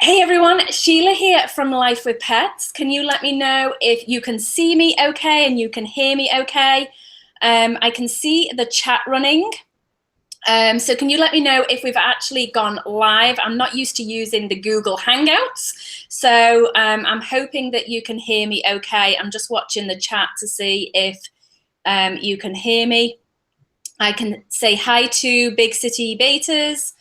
Hey everyone, Sheila here from Life with Pets. Can you let me know if you can see me okay and you can hear me okay? I can see the chat running. So can you let me know if we've actually gone live? I'm not used to using the Google Hangouts, so I'm hoping that you can hear me okay. I'm just watching the chat to see if you can hear me. I can say hi to Big City Betas.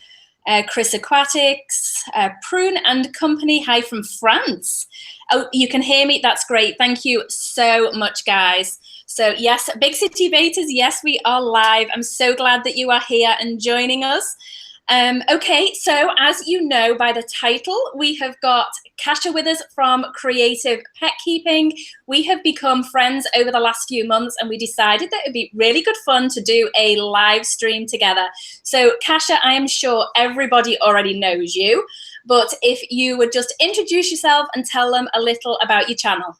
Chris Aquatics, Prune and Company, hi from France. Oh, you can hear me, that's great. Thank you so much, guys. So yes, Big City Betas, yes, we are live. I'm so glad that you are here and joining us. Okay, so as you know by the title, we have got Kasha with us from Creative Pet Keeping. We have become friends over the last few months and we decided that it'd be really good fun to do a live stream together. So Kasha, I am sure everybody already knows you, but if you would just introduce yourself and tell them a little about your channel.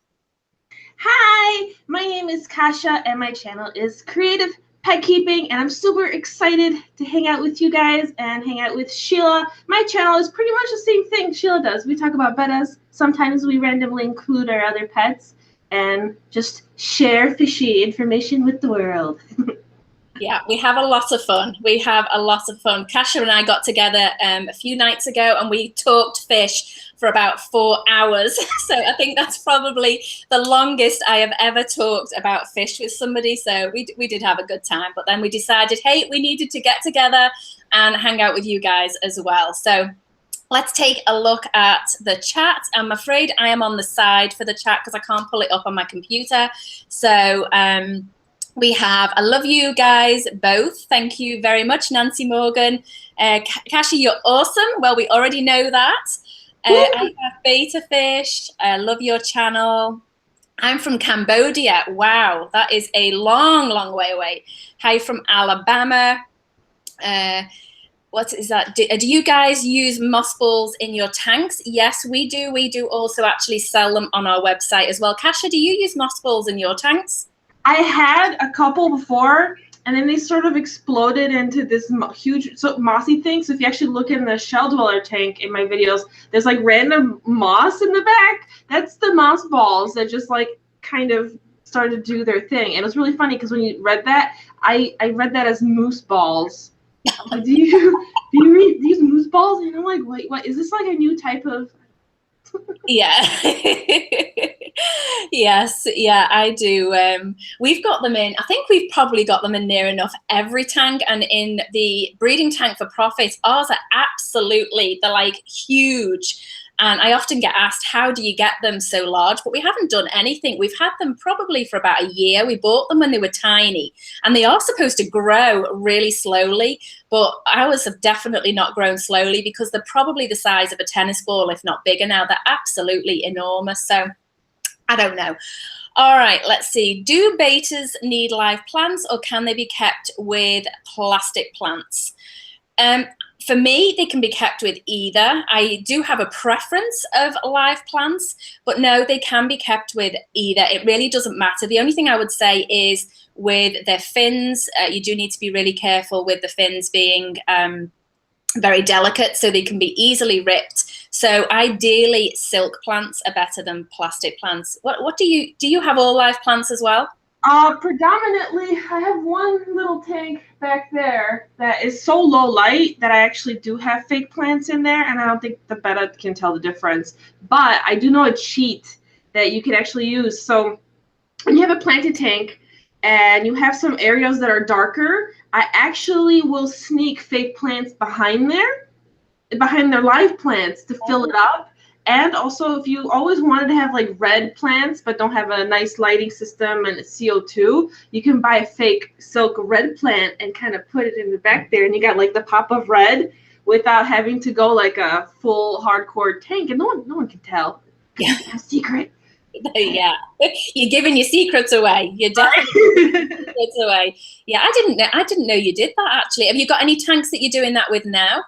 Hi, my name is Kasha and my channel is Creative Pet Keeping, and I'm super excited to hang out with you guys and hang out with Sheila. My channel is pretty much the same thing Sheila does. We talk about bettas. Sometimes we randomly include our other pets and just share fishy information with the world. Yeah, we have a lot of fun. We have a lot of fun. Kasha and I got together a few nights ago and we talked fish for about 4 hours. So I think that's probably the longest I have ever talked about fish with somebody. So we did have a good time. But then we decided, hey, we needed to get together and hang out with you guys as well. So let's take a look at the chat. I'm afraid I am on the side for the chat because I can't pull it up on my computer. So we have, I love you guys both. Thank you very much, Nancy Morgan. Kasha, you're awesome. Well, we already know that. I have Beta Fish. I love your channel. I'm from Cambodia. Wow, that is a long, long way away. Hi from Alabama. What is that? Do you guys use moss balls in your tanks? Yes, we do. We do also actually sell them on our website as well. Kasha, do you use moss balls in your tanks? I had a couple before, and then they sort of exploded into this huge mossy thing. So if you actually look in the shell dweller tank in my videos, there's like random moss in the back. That's the moss balls that just like kind of started to do their thing. And it was really funny because when you read that, I read that as moose balls. Like, do you read these moose balls? And I'm like, wait, what is this, like a new type of? Yeah. Yes, yeah, I do. We've got them in, I think we've probably got them in near enough every tank, and in the breeding tank for profit, ours are absolutely, they're like huge. And I often get asked, how do you get them so large? But we haven't done anything. We've had them probably for about a year. We bought them when they were tiny, and they are supposed to grow really slowly, but ours have definitely not grown slowly because they're probably the size of a tennis ball, if not bigger now. They're absolutely enormous. So I don't know. All right, let's see. Do betas need live plants or can they be kept with plastic plants? For me, they can be kept with either. I do have a preference of live plants, but no, they can be kept with either. It really doesn't matter. The only thing I would say is with their fins, you do need to be really careful with the fins being very delicate, so they can be easily ripped. So ideally, silk plants are better than plastic plants. What do you have all live plants as well? Predominantly, I have one little tank back there that is so low light that I actually do have fake plants in there, and I don't think the Betta can tell the difference. But I do know a cheat that you can actually use. So when you have a planted tank and you have some areas that are darker, I actually will sneak fake plants behind their live plants to fill it up. And also, if you always wanted to have like red plants but don't have a nice lighting system and CO2, you can buy a fake silk red plant and kind of put it in the back there, and you got like the pop of red without having to go like a full hardcore tank, and no one can tell. Yeah, a secret. Yeah, you're giving your secrets away. You're definitely giving your secrets away. Yeah, I didn't know you did that actually. Have you got any tanks that you're doing that with now?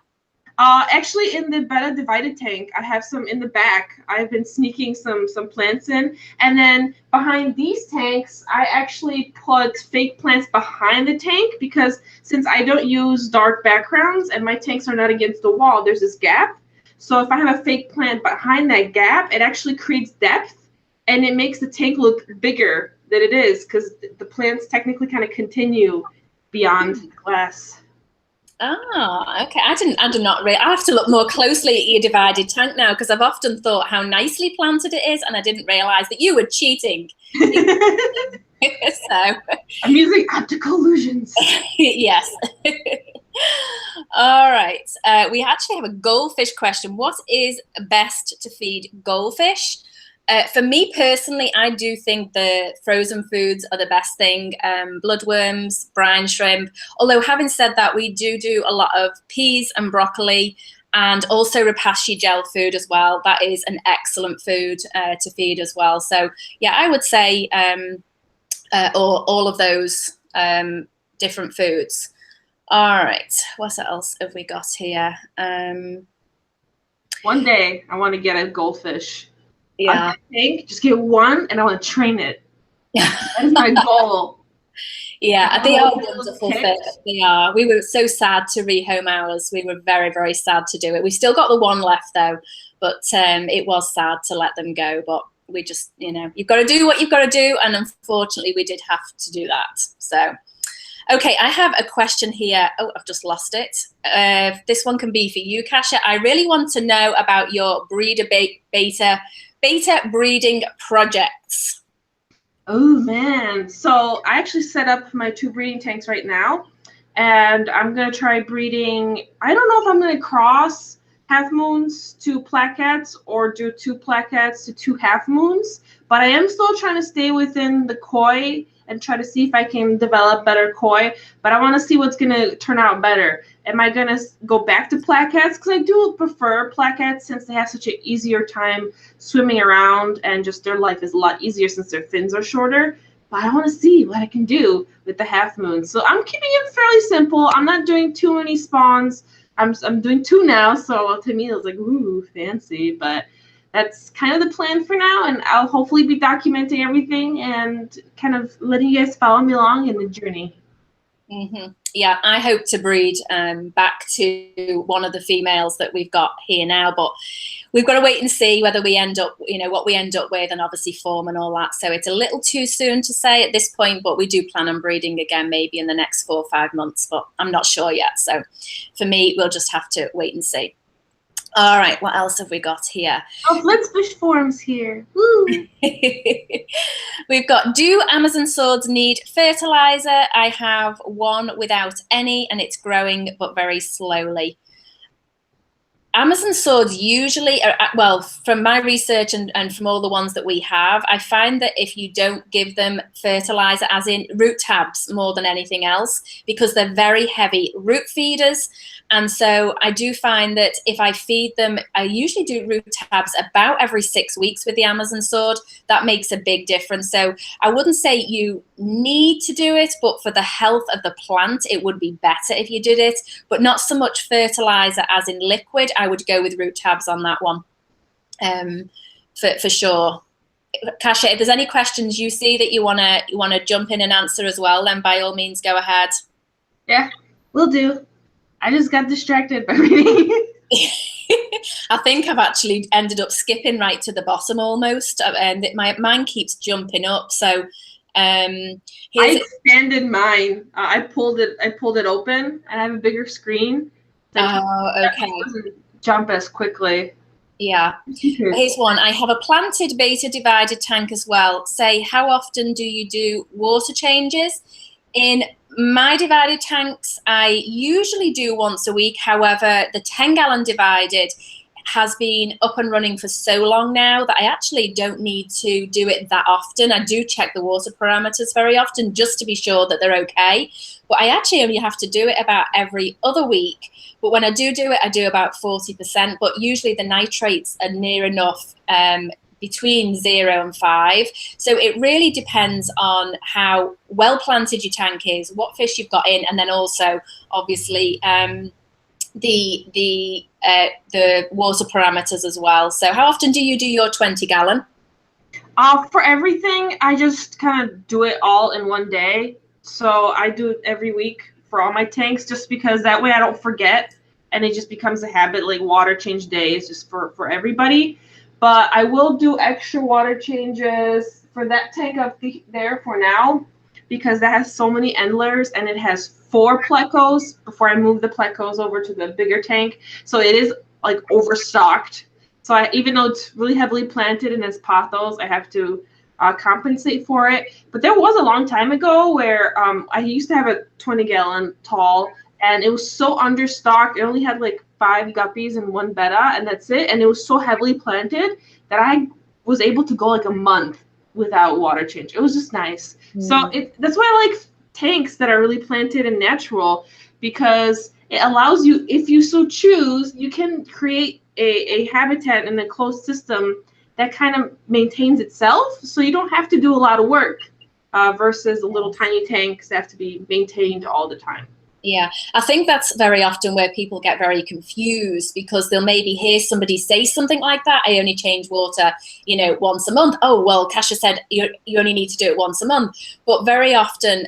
Actually, in the Betta divided tank, I have some in the back. I've been sneaking some plants in. And then behind these tanks, I actually put fake plants behind the tank because since I don't use dark backgrounds and my tanks are not against the wall, there's this gap. So if I have a fake plant behind that gap, it actually creates depth and it makes the tank look bigger than it is because the plants technically kind of continue beyond the glass. Ah, okay. I did not really. I have to look more closely at your divided tank now because I've often thought how nicely planted it is, and I didn't realize that you were cheating. So I'm using optical illusions. yes. All right. We actually have a goldfish question. What is best to feed goldfish? For me personally, I do think the frozen foods are the best thing. Bloodworms, brine shrimp. Although having said that, we do a lot of peas and broccoli and also rapashi gel food as well. That is an excellent food to feed as well. So yeah, I would say all of those different foods. All right, what else have we got here? One day I want to get a goldfish. Yeah. I think just get one and I want to train it. That is my goal. Yeah, they are wonderful fish. They are. We were so sad to rehome ours. We were very, very sad to do it. We still got the one left though, but it was sad to let them go. But we just, you've got to do what you've got to do. And unfortunately, we did have to do that. So, okay, I have a question here. Oh, I've just lost it. This one can be for you, Kasia. I really want to know about your breeder beta breeding projects. Oh man, so I actually set up my 2 breeding tanks right now, and I'm gonna try breeding. I don't know if I'm gonna cross half moons to plaquettes or do 2 plaquettes to 2 half moons, but I am still trying to stay within the koi and try to see if I can develop better koi, but I want to see what's going to turn out better. Am I going to go back to plaquettes? Because I do prefer plaquettes since they have such an easier time swimming around and just their life is a lot easier since their fins are shorter. But I want to see what I can do with the half moons. So I'm keeping it fairly simple. I'm not doing too many spawns. I'm doing 2 now, so to me it was like, ooh, fancy, but that's kind of the plan for now, and I'll hopefully be documenting everything and kind of letting you guys follow me along in the journey. Mm-hmm. Yeah, I hope to breed back to one of the females that we've got here now, but we've got to wait and see whether we end up, what we end up with, and obviously form and all that. So it's a little too soon to say at this point, but we do plan on breeding again maybe in the next 4 or 5 months, but I'm not sure yet. So for me, we'll just have to wait and see. All right, what else have we got here? Oh, Let's Fish Forums here. Woo! We've got, do Amazon swords need fertilizer? I have one without any, and it's growing, but very slowly. Amazon swords usually are, well, from my research and from all the ones that we have, I find that if you don't give them fertilizer, as in root tabs more than anything else, because they're very heavy root feeders. And so I do find that if I feed them, I usually do root tabs about every 6 weeks with the Amazon sword. That makes a big difference. So I wouldn't say you need to do it, but for the health of the plant, it would be better if you did it, but not so much fertilizer as in liquid. I would go with root tabs on that one, for sure. Kasia, if there's any questions you see that you wanna jump in and answer as well, then by all means go ahead. Yeah, will do. I just got distracted by reading. I think I've actually ended up skipping right to the bottom almost, and mine keeps jumping up. So I expanded mine. I pulled it open, and I have a bigger screen. Oh, okay. It doesn't jump as quickly. Yeah. Here's one. I have a planted beta divided tank as well. Say, how often do you do water changes? In my divided tanks, I usually do once a week. However, the 10-gallon divided has been up and running for so long now that I actually don't need to do it that often. I do check the water parameters very often just to be sure that they're okay. But I actually only have to do it about every other week. But when I do it, I do about 40%. But usually the nitrates are near enough between 0 and 5. So it really depends on how well planted your tank is, what fish you've got in, and then also obviously the water parameters as well. So how often do you do your 20-gallon? For everything, I just kind of do it all in one day. So I do it every week for all my tanks, just because that way I don't forget. and it just becomes a habit. Like water change day is just for everybody. But I will do extra water changes for that tank up there for now, because that has so many endlers and it has 4 plecos before I move the plecos over to the bigger tank. So it is like overstocked. So even though it's really heavily planted and has pothos, I have to compensate for it. But there was a long time ago where I used to have a 20-gallon tall, and it was so understocked. It only had like 5 guppies and 1 betta, and that's it. And it was so heavily planted that I was able to go like a month without water change. It was just nice. So that's why I like tanks that are really planted and natural, because it allows you, if you so choose, you can create a habitat in a closed system that kind of maintains itself, so you don't have to do a lot of work versus the little tiny tanks that have to be maintained all the time. Yeah, I think that's very often where people get very confused, because they'll maybe hear somebody say something like that. I only change water, once a month. Oh, well, Kasia said you only need to do it once a month. But very often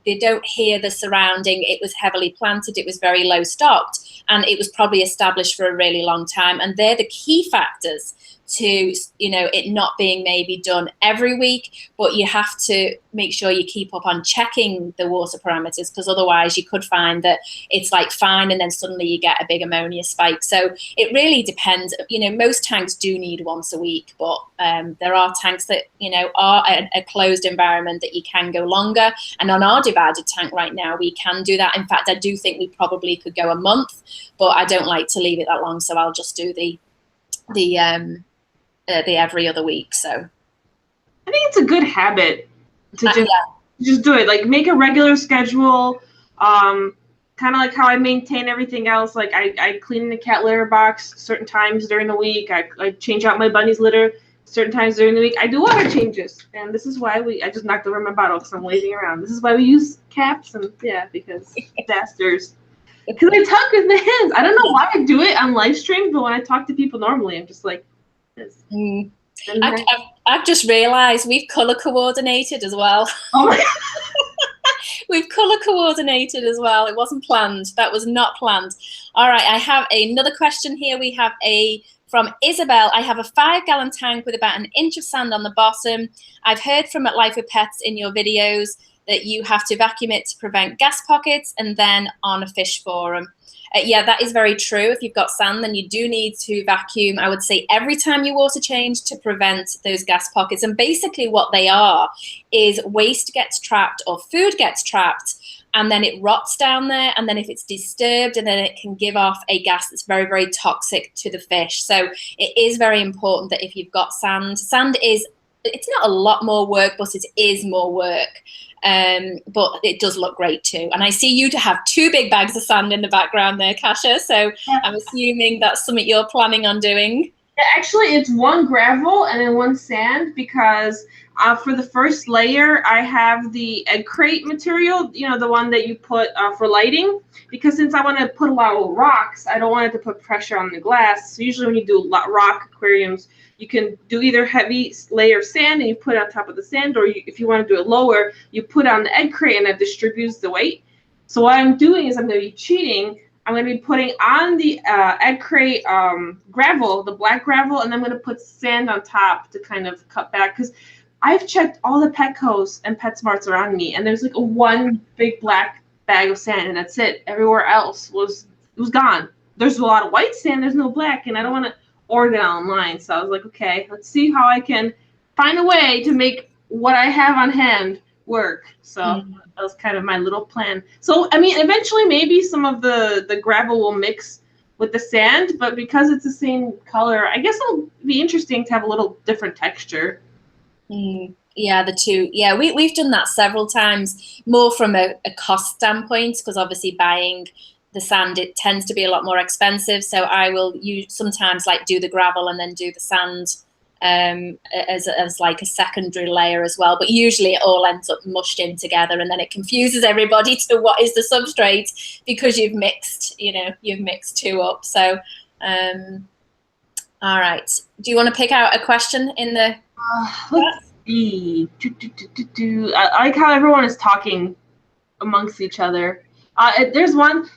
they don't hear the surrounding. It was heavily planted. It was very low stocked, and it was probably established for a really long time. And they're the key factors to it not being maybe done every week, but you have to make sure you keep up on checking the water parameters, because otherwise you could find that it's like fine and then suddenly you get a big ammonia spike. So it really depends. Most tanks do need once a week, but there are tanks that are a closed environment that you can go longer, and on our divided tank right now we can do that. In fact, I do think we probably could go a month, but I don't like to leave it that long, so I'll just do the every other week. So I think it's a good habit to just do it. Like make a regular schedule, kind of like how I maintain everything else. Like I clean the cat litter box certain times during the week. I change out my bunny's litter certain times during the week. I do water changes, and this is why I just knocked over my bottle because I'm waving around. This is why we use caps, and because disasters. Because I talk with the hands. I don't know why I do it on Livestream, but when I talk to people normally, I'm just like this. I've just realised we've colour coordinated as well. Oh my God. We've colour coordinated as well. It wasn't planned. That was not planned. All right, I have another question here. We have from Isabel. I have a 5-gallon tank with about 1 inch of sand on the bottom. I've heard from At Life with Pets in your videos that you have to vacuum it to prevent gas pockets, and then on a fish forum. Yeah, that is very true. If you've got sand, then you do need to vacuum, I would say, every time you water change to prevent those gas pockets. And basically what they are is waste gets trapped or food gets trapped, and then it rots down there. And then if it's disturbed, and then it can give off a gas that's very, very toxic to the fish. So it is very important that if you've got sand it's not a lot more work, but it is more work. But it does look great too. And I see you to have 2 big bags of sand in the background there, Kasia. So I'm assuming that's something you're planning on doing. Yeah, actually, it's 1 gravel and then 1 sand, because for the first layer, I have the egg crate material, the one that you put for lighting. Because since I want to put a lot of rocks, I don't want it to put pressure on the glass. So usually when you do rock aquariums, you can do either heavy layer of sand and you put it on top of the sand, or if you want to do it lower, you put on the egg crate and it distributes the weight. So what I'm doing is I'm going to be cheating. I'm going to be putting on the egg crate gravel, the black gravel, and then I'm going to put sand on top to kind of cut back. Because I've checked all the Petcos and PetSmarts around me, and there's like 1 big black bag of sand, and that's it. Everywhere else was gone. There's a lot of white sand. There's no black, and I don't want to order it online. So I was like, okay, let's see how I can find a way to make what I have on hand work. So that was kind of my little plan. So, I mean, eventually maybe some of the gravel will mix with the sand, but because it's the same color, I guess it'll be interesting to have a little different texture. Yeah, the 2. Yeah, we've done that several times, more from a cost standpoint, because obviously buying the sand, it tends to be a lot more expensive. So I will sometimes like do the gravel and then do the sand as like a secondary layer as well. But usually it all ends up mushed in together, and then it confuses everybody to what is the substrate, because you've mixed 2 up. So all right. Do you want to pick out a question in the let's see. I like how everyone is talking amongst each other. There's one.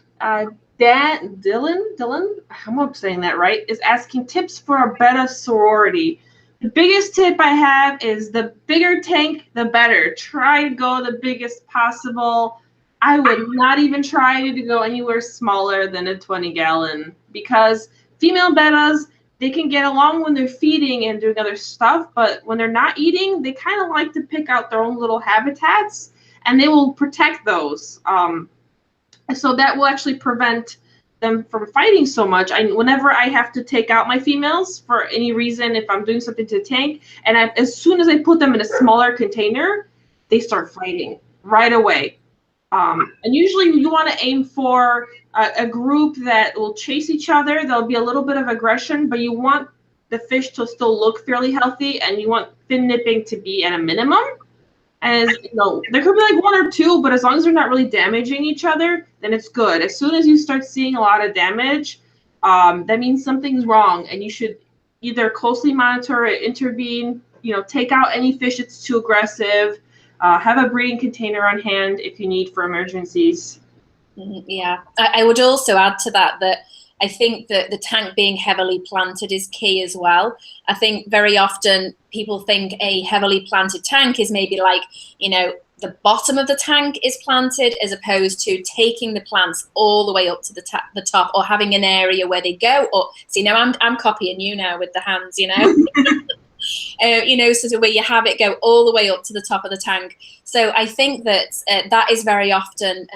Dylan, I hope I'm saying that right, is asking tips for a Betta sorority. The biggest tip I have is the bigger tank, the better. Try to go the biggest possible. I would not even try to go anywhere smaller than a 20-gallon because female Bettas, they can get along when they're feeding and doing other stuff, but when they're not eating, they kind of like to pick out their own little habitats, and they will protect those. So that will actually prevent them from fighting so much. Whenever I have to take out my females for any reason, if I'm doing something to the tank, and as soon as I put them in a smaller container, they start fighting right away. And usually you want to aim for a group that will chase each other. There'll be a little bit of aggression, but you want the fish to still look fairly healthy, and you want fin nipping to be at a minimum. As you know, there could be like one or two, but as long as they're not really damaging each other, then it's good. As soon as you start seeing a lot of damage, that means something's wrong, and you should either closely monitor it, intervene, take out any fish that's too aggressive, have a breeding container on hand if you need for emergencies. Yeah, I would also add to that I think that the tank being heavily planted is key as well. I think very often people think a heavily planted tank is maybe like, the bottom of the tank is planted as opposed to taking the plants all the way up to the top, or having an area where they go up. See, now I'm copying you now with the hands, sort of where you have it go all the way up to the top of the tank. So I think that that is very often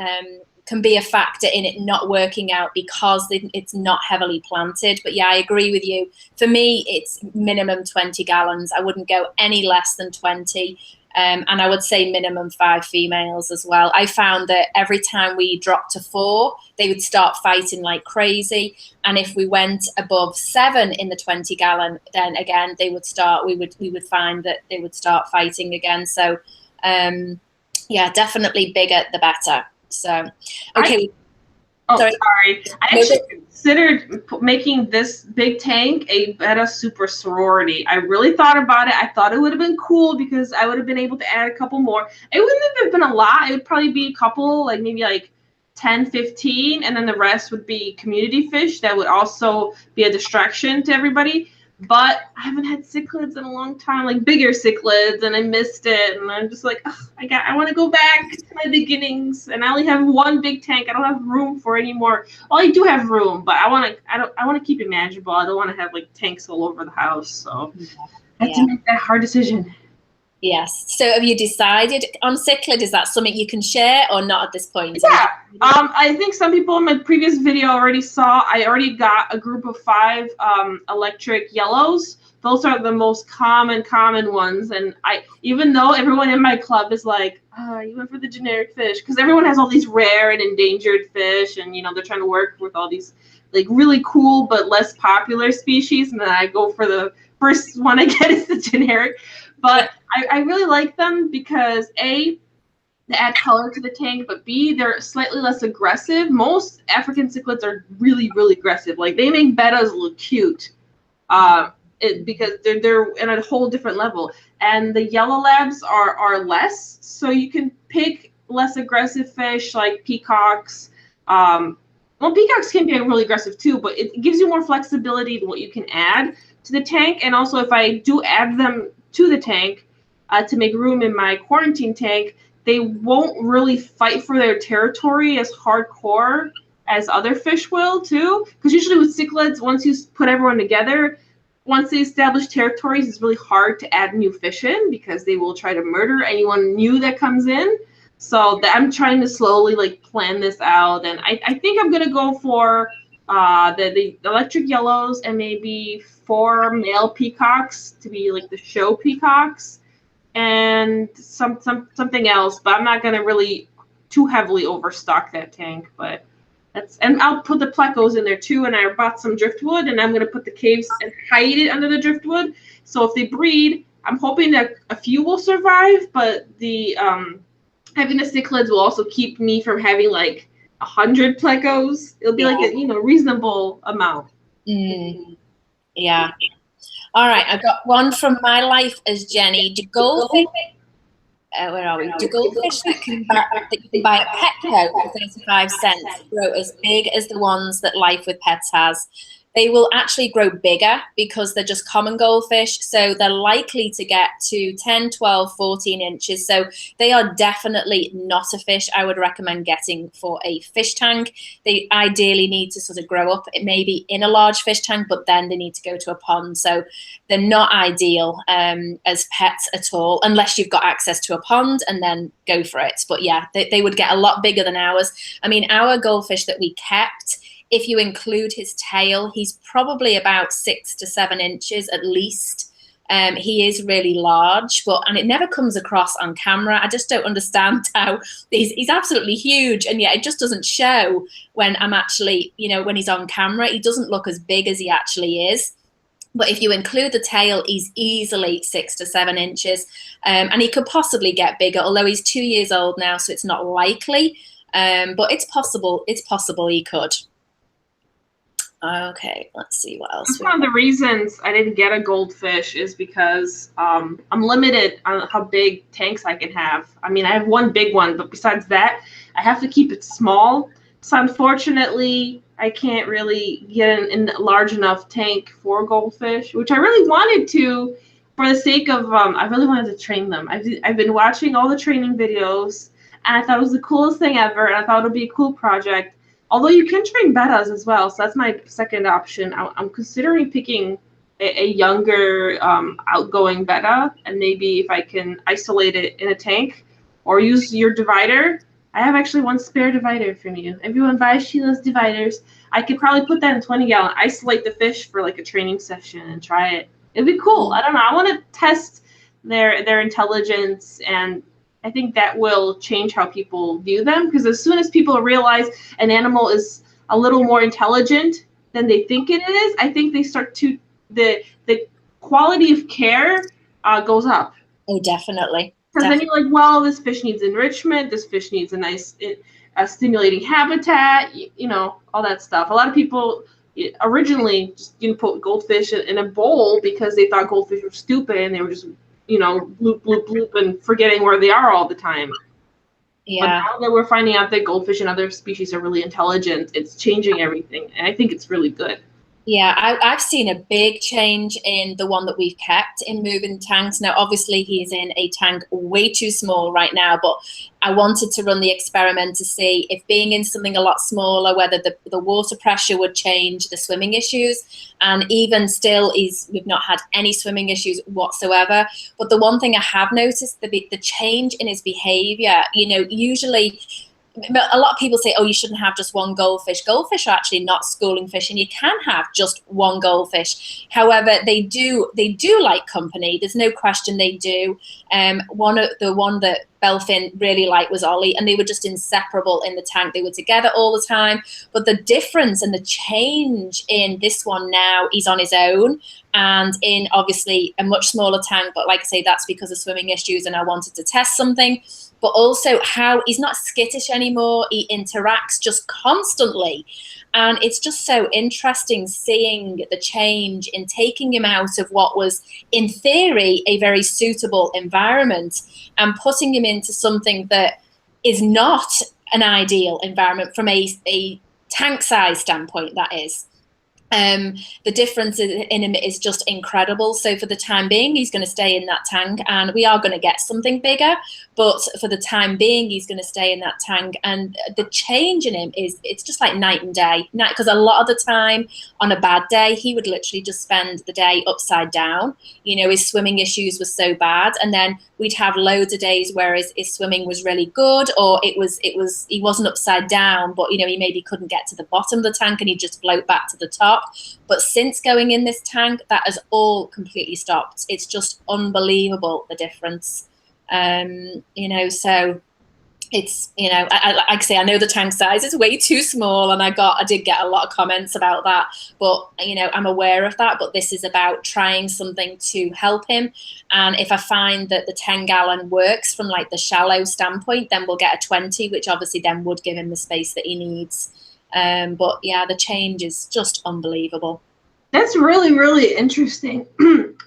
can be a factor in it not working out because it's not heavily planted. But yeah, I agree with you. For me, it's minimum 20 gallons. I wouldn't go any less than 20. And I would say minimum 5 females as well. I found that every time we dropped to 4, they would start fighting like crazy. And if we went above 7 in the 20 gallon, then again, we would find that they would start fighting again. So yeah, definitely bigger the better. So, okay. Sorry. I actually considered making this big tank a Betta super sorority. I really thought about it. I thought it would have been cool because I would have been able to add a couple more. It wouldn't have been a lot. It would probably be a couple, like maybe like 10, 15, and then the rest would be community fish that would also be a distraction to everybody. But I haven't had cichlids in a long time, like bigger cichlids, and I missed it. And I'm just like, I want to go back to my beginnings. And I only have one big tank. I don't have room for any more. Well, I do have room, but I want to keep it manageable. I don't want to have like tanks all over the house. So I have to make that hard decision. Yes. So have you decided on cichlid? Is that something you can share or not at this point? Yeah. I think some people in my previous video already saw, I already got a group of 5 electric yellows. Those are the most common ones. And even though everyone in my club is like, you went for the generic fish, because everyone has all these rare and endangered fish, and they're trying to work with all these like really cool but less popular species, and then I go for the first one I get is the generic. But I really like them because A, they add color to the tank, but B, they're slightly less aggressive. Most African cichlids are really, really aggressive. Like, they make bettas look cute because they're in a whole different level. And the yellow labs are less, so you can pick less aggressive fish like peacocks. Well, peacocks can be really aggressive too, but it gives you more flexibility in what you can add to the tank. And also, if I do add them to the tank to make room in my quarantine tank, they won't really fight for their territory as hardcore as other fish will too. Because usually with cichlids, once you put everyone together, once they establish territories, it's really hard to add new fish in because they will try to murder anyone new that comes in. So I'm trying to slowly like plan this out, and I think I'm gonna go for the electric yellows and maybe 4 male peacocks to be like the show peacocks, and something else. But I'm not gonna really too heavily overstock that tank. But and I'll put the plecos in there too. And I bought some driftwood, and I'm gonna put the caves and hide it under the driftwood. So if they breed, I'm hoping that a few will survive. But the having the cichlids will also keep me from having like 100 plecos. It'll be like a reasonable amount. Yeah. All right, I've got one from my life as Jenny. Do goldfish where are we? Do goldfish that you can buy at Petco for 35 cents grow as big as the ones that Life with Pets has? They will actually grow bigger because they're just common goldfish. So they're likely to get to 10, 12, 14 inches. So they are definitely not a fish I would recommend getting for a fish tank. They ideally need to sort of grow up maybe in a large fish tank, but then they need to go to a pond. So they're not ideal as pets at all, unless you've got access to a pond, and then go for it. But yeah, they would get a lot bigger than ours. I mean, our goldfish that we kept, if you include his tail, he's probably about 6 to 7 inches at least. He is really large, and it never comes across on camera. I just don't understand how he's absolutely huge, and yet it just doesn't show when I'm actually, when he's on camera. He doesn't look as big as he actually is. But if you include the tail, he's easily 6 to 7 inches, and he could possibly get bigger, although he's 2 years old now, so it's not likely. But it's possible. It's possible he could. Okay, let's see what else. That's one of the reasons I didn't get a goldfish is because I'm limited on how big tanks I can have. I mean, I have one big one, but besides that, I have to keep it small. So unfortunately, I can't really get in a large enough tank for goldfish, which I really wanted to for the sake of, I really wanted to train them. I've been watching all the training videos, and I thought it was the coolest thing ever, and I thought it would be a cool project. Although you can train bettas as well, so that's my second option. I'm considering picking a younger, outgoing betta, and maybe if I can isolate it in a tank or use your divider. I have actually one spare divider from you. Everyone buys Sheila's dividers. I could probably put that in 20-gallon, isolate the fish for like a training session and try it. It'd be cool. I don't know. I want to test their intelligence, and I think that will change how people view them, because as soon as people realize an animal is a little more intelligent than they think it is, I think they start to, the quality of care goes up. Oh, definitely. Because then you're like, well, this fish needs enrichment, this fish needs a nice stimulating habitat, all that stuff. A lot of people originally just put goldfish in a bowl because they thought goldfish were stupid, and they were just bloop, bloop, bloop, and forgetting where they are all the time. Yeah. But now that we're finding out that goldfish and other species are really intelligent, it's changing everything, and I think it's really good. Yeah, I've seen a big change in the one that we've kept in moving tanks. Now, obviously, he's in a tank way too small right now, but I wanted to run the experiment to see if being in something a lot smaller, whether the water pressure would change the swimming issues. And even still, we've not had any swimming issues whatsoever. But the one thing I have noticed, the change in his behavior, usually a lot of people say, oh, you shouldn't have just one goldfish. Goldfish are actually not schooling fish, and you can have just one goldfish. However, they do like company. There's no question they do. The one that Belfin really liked was Ollie, and they were just inseparable in the tank. They were together all the time. But the difference and the change in this one now, he's on his own and in obviously a much smaller tank. But like I say, that's because of swimming issues, and I wanted to test something. But also how he's not skittish anymore. He interacts just constantly. And it's just so interesting seeing the change in taking him out of what was, in theory, a very suitable environment and putting him into something that is not an ideal environment from a tank size standpoint, that is. The difference in him is just incredible. So for the time being, he's going to stay in that tank, and we are going to get something bigger. But for the time being, he's going to stay in that tank. And the change in him it's just like night and day. Because a lot of the time on a bad day, he would literally just spend the day upside down. His swimming issues were so bad. And then we'd have loads of days where his swimming was really good, or he wasn't upside down, but he maybe couldn't get to the bottom of the tank and he'd just float back to the top. But since going in this tank, that has all completely stopped. It's just unbelievable, the difference. So it's, like I say, I know the tank size is way too small, and I did get a lot of comments about that, but I'm aware of that. But this is about trying something to help him, and if I find that the 10-gallon works from like the shallow standpoint, then we'll get a 20, which obviously then would give him the space that he needs. But yeah, the change is just unbelievable. That's really, really interesting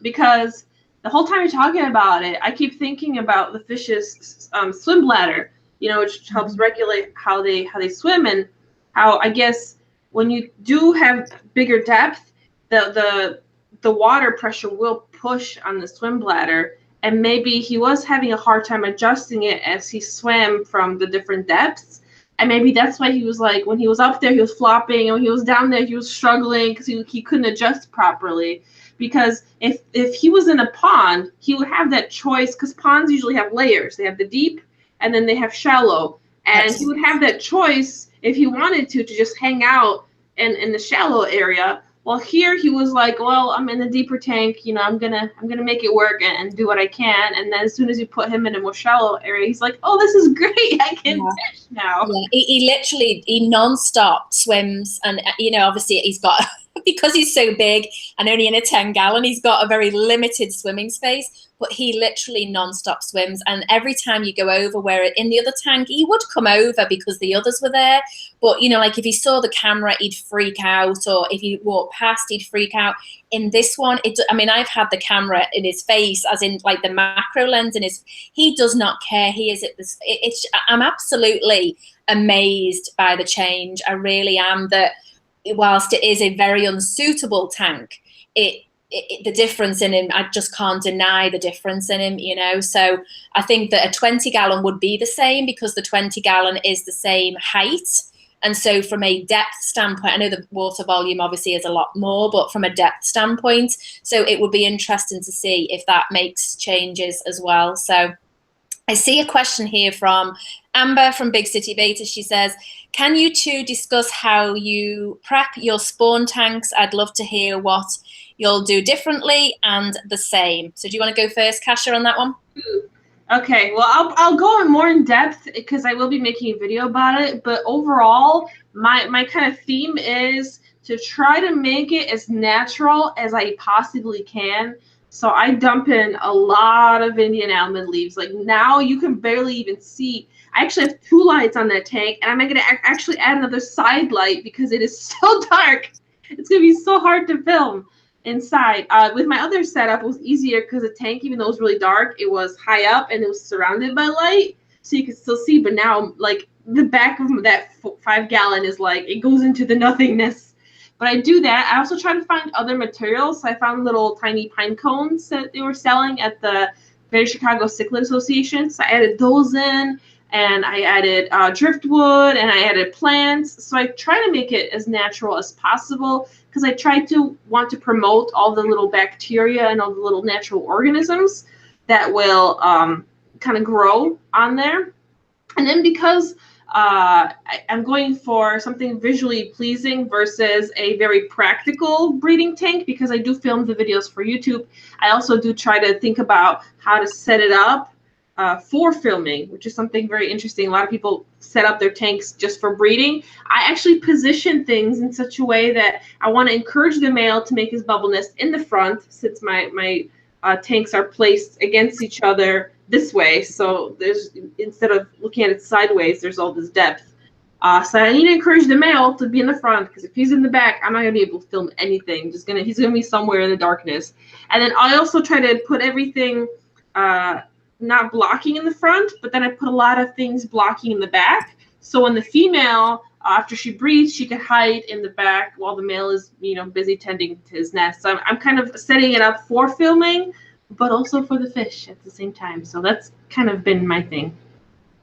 because the whole time you're talking about it, I keep thinking about the fish's swim bladder, you know, which helps regulate how they swim, and how, I guess, when you do have bigger depth, the water pressure will push on the swim bladder, and maybe he was having a hard time adjusting it as he swam from the different depths. And maybe that's why he was like, when he was up there, he was flopping, and when he was down there, he was struggling because he couldn't adjust properly. Because if he was in a pond, he would have that choice, because ponds usually have layers. They have the deep, and then they have shallow. And he would have that choice if he wanted to just hang out in the shallow area. Well, here he was like, well, I'm in the deeper tank, you know, I'm gonna make it work and do what I can. And then as soon as you put him in a more shallow area, he's like, oh, this is great, I can fish now. Yeah. He literally non-stop swims, and you know, obviously he's got because he's so big and only in a 10-gallon, he's got a very limited swimming space, but he literally non-stop swims. And every time you go over, where in the other tank, he would come over because the others were there. But, you know, like if he saw the camera, he'd freak out, or if he walked past, he'd freak out. In this one, I mean, I've had the camera in his face, as in like the macro lens in his, he does not care. He is at this, I'm absolutely amazed by the change. I really am, that whilst it is a very unsuitable tank, the difference in him, I just can't deny the difference in him, you know. So I think that a 20-gallon would be the same, because the 20-gallon is the same height. And so from a depth standpoint, I know the water volume obviously is a lot more, but from a depth standpoint, so it would be interesting to see if that makes changes as well. So I see a question here from Amber from Big City Beta. She says, can you two discuss how you prep your spawn tanks? I'd love to hear what you'll do differently and the same. So do you want to go first, Kasia, on that one? Okay, well, I'll go in more in depth because I will be making a video about it. But overall, my kind of theme is to try to make it as natural as I possibly can. So I dump in a lot of Indian almond leaves. Like now you can barely even see. I actually have 2 lights on that tank, and I'm going to actually add another side light because it is so dark. It's going to be so hard to film inside. With my other setup, it was easier because the tank, even though it was really dark, it was high up and it was surrounded by light, so you could still see. But now, like, the back of that 5-gallon is like, it goes into the nothingness. But I do that. I also try to find other materials. So I found little tiny pine cones that they were selling at the Greater Chicago Cichlid Association. So I added those in, and I added driftwood, and I added plants. So I try to make it as natural as possible, because I try to want to promote all the little bacteria and all the little natural organisms that will kind of grow on there. And then because I'm going for something visually pleasing versus a very practical breeding tank, because I do film the videos for YouTube, I also do try to think about how to set it up for filming, which is something very interesting. A lot of people set up their tanks just for breeding. I actually position things in such a way that I want to encourage the male to make his bubble nest in the front, since my tanks are placed against each other this way. So there's, instead of looking at it sideways, there's all this depth. So I need to encourage the male to be in the front, because if he's in the back, I'm not gonna be able to film anything. He's gonna be somewhere in the darkness. And then I also try to put everything not blocking in the front, but then I put a lot of things blocking in the back. So when the female, after she breeds, she can hide in the back while the male is, you know, busy tending to his nest. So I'm kind of setting it up for filming, but also for the fish at the same time. So that's kind of been my thing.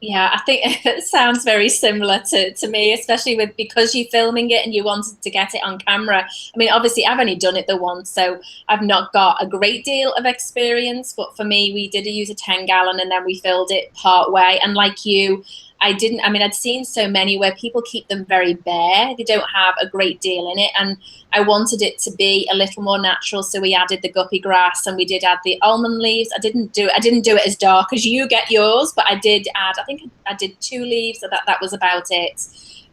Yeah, I think it sounds very similar to me, especially because you're filming it and you wanted to get it on camera. I mean, obviously, I've only done it the once, so I've not got a great deal of experience. But for me, we did use a 10-gallon, and then we filled it part way. And like you, I'd seen so many where people keep them very bare. They don't have a great deal in it. And I wanted it to be a little more natural. So we added the guppy grass, and we did add the almond leaves. I didn't do it as dark as you get yours, but I did add, I think I did 2 leaves. So that was about it.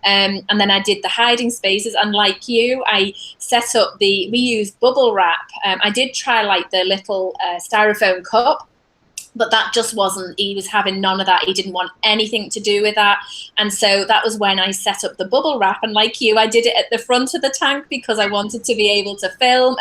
And then I did the hiding spaces, and like you, I set up we used bubble wrap. I did try like the little styrofoam cup, But that just wasn't, he was having none of that. He didn't want anything to do with that. And so that was when I set up the bubble wrap. And like you, I did it at the front of the tank because I wanted to be able to film.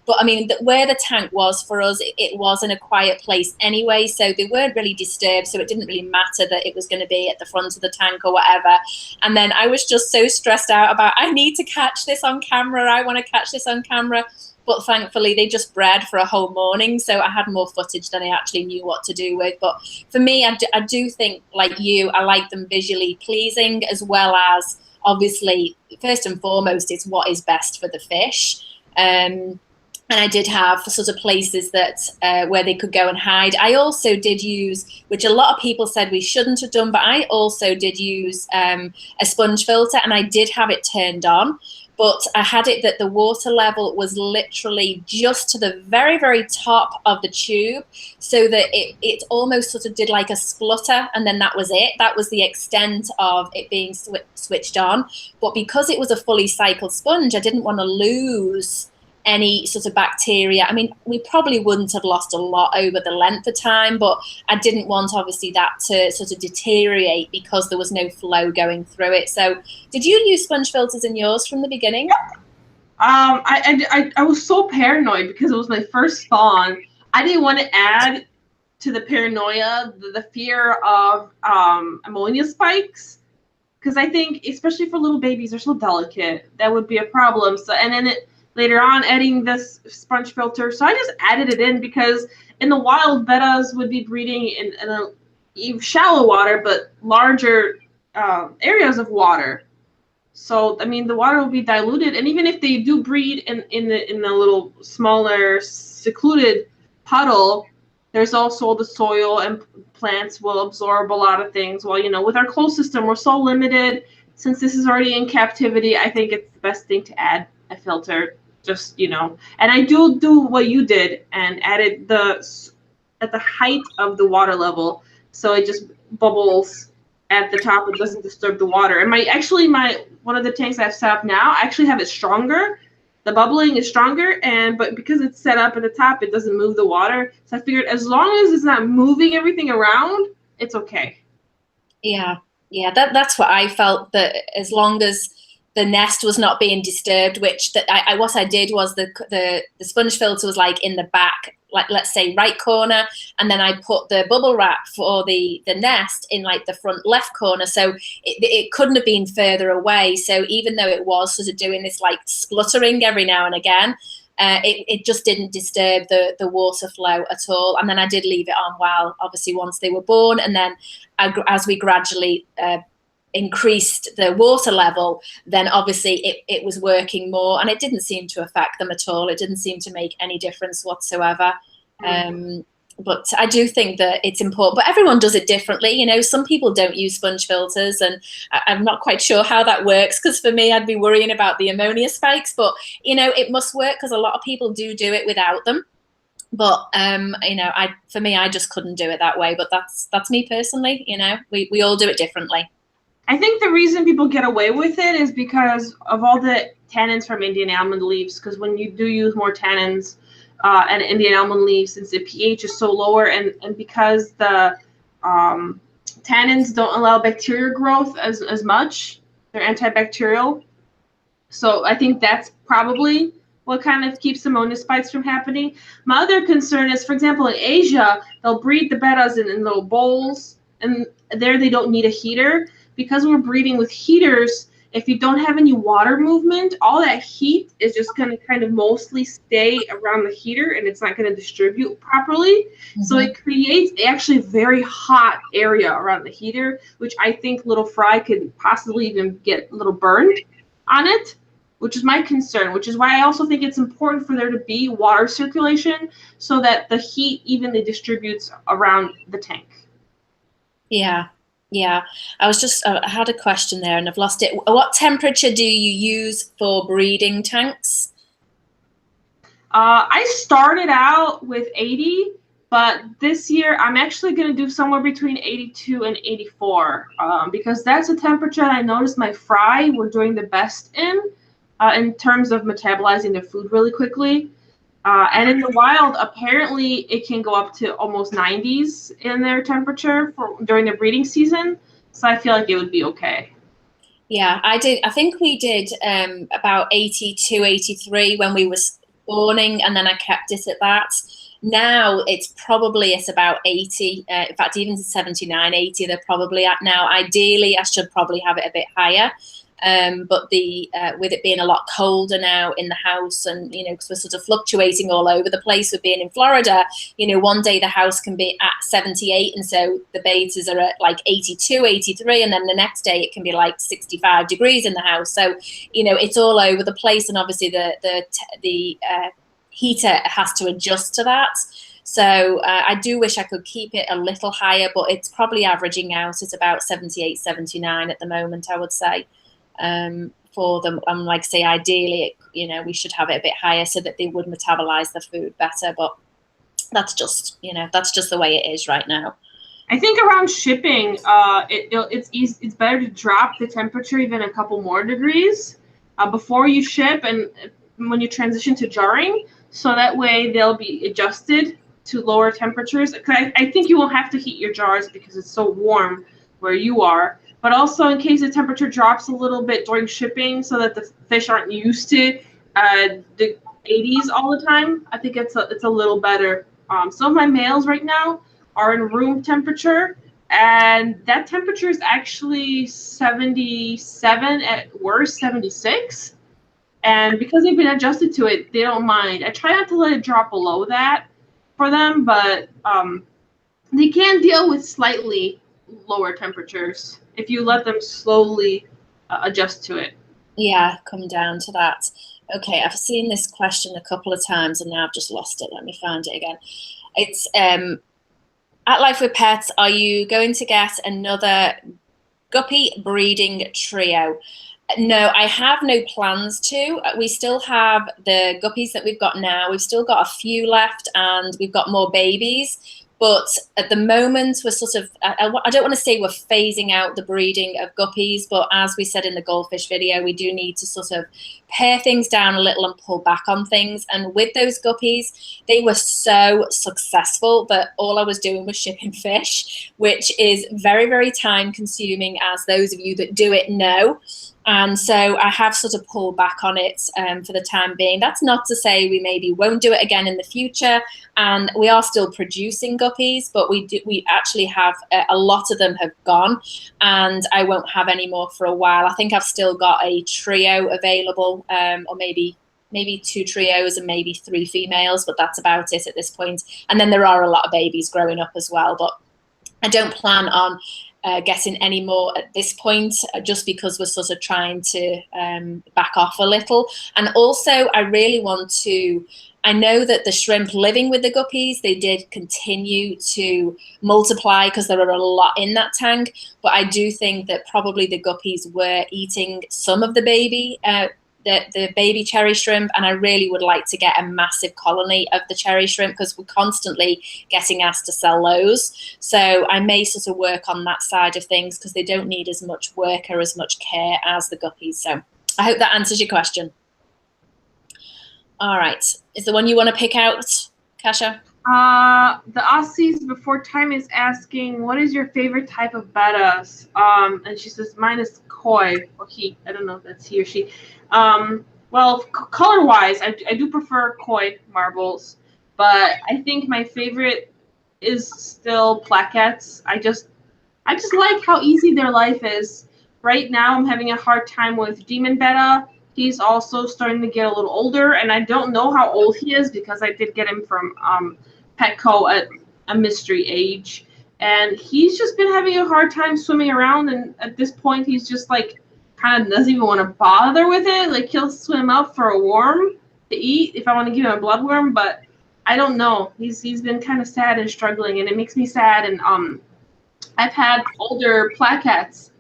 But I mean, where the tank was for us, it was in a quiet place anyway. So they weren't really disturbed. So it didn't really matter that it was going to be at the front of the tank or whatever. And then I was just so stressed out about, I need to catch this on camera. I want to catch this on camera. But thankfully, they just bred for a whole morning, so I had more footage than I actually knew what to do with. But for me, I do think, like you, I like them visually pleasing, as well as, obviously, first and foremost, it's what is best for the fish. And I did have sort of places that where they could go and hide. I also did use, which a lot of people said we shouldn't have done, but I also did use a sponge filter, and I did have it turned on. But I had it that the water level was literally just to the very, very top of the tube, so that it almost sort of did like a splutter, and then that was it. That was the extent of it being switched on. But because it was a fully cycled sponge, I didn't want to lose any sort of bacteria. I mean, we probably wouldn't have lost a lot over the length of time, but I didn't want, obviously, that to sort of deteriorate because there was no flow going through it. So did you use sponge filters in yours from the beginning? I was so paranoid because it was my first spawn. I didn't want to add to the paranoia the fear of ammonia spikes, because I think, especially for little babies, they're so delicate, that would be a problem. So, and then later on, adding this sponge filter. So I just added it in because in the wild, bettas would be breeding in shallow water, but larger areas of water. So, I mean, the water will be diluted. And even if they do breed in the little smaller, secluded puddle, there's also the soil, and plants will absorb a lot of things. Well, you know, with our closed system, we're so limited. Since this is already in captivity, I think it's the best thing to add a filter. Just, you know, and I do what you did and added at the height of the water level, so it just bubbles at the top. It doesn't disturb the water. And my one of the tanks I've set up now, I actually have it stronger. The bubbling is stronger, but because it's set up at the top, it doesn't move the water. So I figured as long as it's not moving everything around, it's okay. Yeah, that's what I felt, that as long as the nest was not being disturbed, which what I did was the sponge filter was like in the back, like let's say right corner, and then I put the bubble wrap for the nest in like the front left corner, so it couldn't have been further away. So even though it was sort of doing this like spluttering every now and again, it just didn't disturb the water flow at all. And then I did leave it on while, obviously, once they were born, and then as we gradually increased the water level, then obviously it was working more, and it didn't seem to affect them at all. It didn't seem to make any difference whatsoever. But I do think that it's important, but everyone does it differently. You know, some people don't use sponge filters, and I'm not quite sure how that works, because for me, I'd be worrying about the ammonia spikes, but you know, it must work because a lot of people do it without them. But you know, for me, I just couldn't do it that way. But that's me personally. You know, we all do it differently. I think the reason people get away with it is because of all the tannins from Indian almond leaves. Because when you do use more tannins and Indian almond leaves, since the pH is so lower, and because the tannins don't allow bacteria growth as much, they're antibacterial. So I think that's probably what kind of keeps ammonia spikes from happening. My other concern is, for example, in Asia, they'll breed the bettas in little bowls, and there they don't need a heater. Because we're breeding with heaters, if you don't have any water movement, all that heat is just going to kind of mostly stay around the heater, and it's not going to distribute properly. Mm-hmm. So it creates actually a very hot area around the heater, which I think little fry could possibly even get a little burned on it, which is my concern, which is why I also think it's important for there to be water circulation so that the heat evenly distributes around the tank. Yeah, I was just, I had a question there and I've lost it. What temperature do you use for breeding tanks? I started out with 80, but this year I'm actually going to do somewhere between 82 and 84 because that's a temperature that I noticed my fry were doing the best in terms of metabolizing their food really quickly. And in the wild, apparently it can go up to almost 90s in their temperature during the breeding season. So I feel like it would be okay. Yeah, I think we did about 82, 83 when we were spawning, and then I kept it at that. Now it's probably at about 80. In fact, even to 79, 80, they're probably at now. Ideally, I should probably have it a bit higher. But with it being a lot colder now in the house, and because we're sort of fluctuating all over the place with being in Florida, one day the house can be at 78, and so the betas are at like 82, 83, and then the next day it can be like 65 degrees in the house. So it's all over the place, and obviously the heater has to adjust to that. So I do wish I could keep it a little higher, but it's probably averaging out at about 78, 79 at the moment, I would say. For them, like say, ideally, we should have it a bit higher so that they would metabolize the food better. But that's just the way it is right now. I think around shipping, it's better to drop the temperature even a couple more degrees before you ship and when you transition to jarring, so that way they'll be adjusted to lower temperatures. I think you won't have to heat your jars because it's so warm where you are. But also in case the temperature drops a little bit during shipping so that the fish aren't used to the 80s all the time, I think it's a little better. Some of my males right now are in room temperature, and that temperature is actually 77, at worst 76. And because they've been adjusted to it, they don't mind. I try not to let it drop below that for them, but they can deal with slightly lower temperatures if you let them slowly adjust to it. Yeah, come down to that. Okay, I've seen this question a couple of times and now I've just lost it. Let me find it again. It's at Life with Pets, are you going to get another guppy breeding trio? No, I have no plans to. We still have the guppies that we've got now. We've still got a few left and we've got more babies. But at the moment, we're sort of, I don't want to say we're phasing out the breeding of guppies, but as we said in the Goldfish video, we do need to sort of pare things down a little and pull back on things. And with those guppies, they were so successful that all I was doing was shipping fish, which is very, very time consuming, as those of you that do it know. And so I have sort of pulled back on it for the time being. That's not to say we maybe won't do it again in the future. And we are still producing guppies, but we actually have a lot of them have gone, and I won't have any more for a while. I think I've still got a trio available, or maybe 2 trios and maybe 3 females, but that's about it at this point. And then there are a lot of babies growing up as well, but I don't plan on getting any more at this point, just because we're sort of trying to back off a little. And also I really want to, I know that the shrimp living with the guppies, they did continue to multiply because there are a lot in that tank, but I do think that probably the guppies were eating some of the baby the baby cherry shrimp, and I really would like to get a massive colony of the cherry shrimp because we're constantly getting asked to sell those. So I may sort of work on that side of things because they don't need as much work or as much care as the guppies. So I hope that answers your question. All right. Is the one you want to pick out, Kasha? The Aussies Before Time is asking, what is your favorite type of bettas? And she says, mine is koi, or he. I don't know if that's he or she. Well, color-wise, I do prefer koi marbles, but I think my favorite is still plaquettes. I just like how easy their life is. Right now, I'm having a hard time with Demon Betta. He's also starting to get a little older, and I don't know how old he is because I did get him from Petco at a mystery age. And he's just been having a hard time swimming around, and at this point, he's just like kind of doesn't even want to bother with it. Like, he'll swim up for a worm to eat if I want to give him a bloodworm, but I don't know. He's been kind of sad and struggling, and it makes me sad. And I've had older plaquettes,